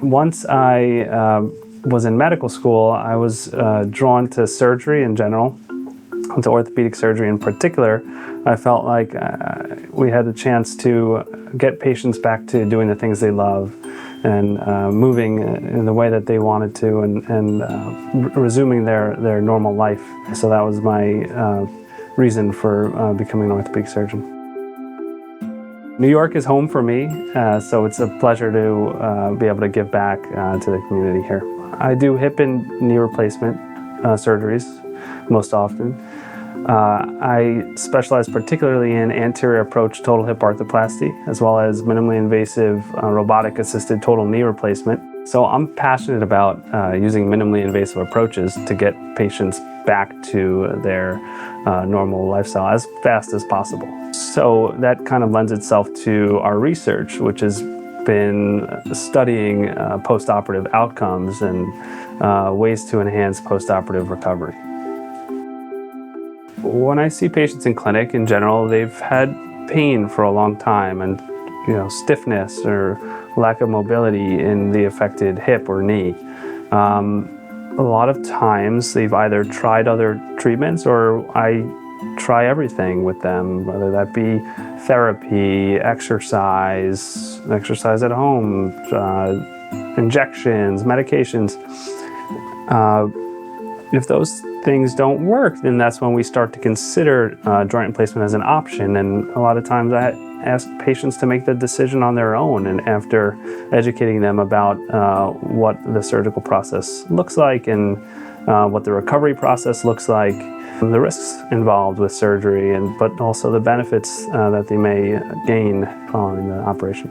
Once I was in medical school, I was drawn to surgery in general, to orthopedic surgery in particular. I felt like we had a chance to get patients back to doing the things they love and moving in the way that they wanted to, and resuming their normal life. So that was my reason for becoming an orthopedic surgeon. New York is home for me, so it's a pleasure to be able to give back to the community here. I do hip and knee replacement surgeries most often. I specialize particularly in anterior approach total hip arthroplasty, as well as minimally invasive robotic-assisted total knee replacement. So I'm passionate about using minimally invasive approaches to get patients back to their normal lifestyle as fast as possible. So that kind of lends itself to our research, which has been studying post-operative outcomes and ways to enhance post-operative recovery. When I see patients in clinic, in general, they've had pain for a long time and stiffness or lack of mobility in the affected hip or knee. A lot of times they've either tried other treatments or I try everything with them, whether that be therapy, exercise at home, injections, medications. If those things don't work, then that's when we start to consider joint replacement as an option. And a lot of times I ask patients to make the decision on their own, and after educating them about what the surgical process looks like and what the recovery process looks like, the risks involved with surgery, but also the benefits that they may gain following the operation.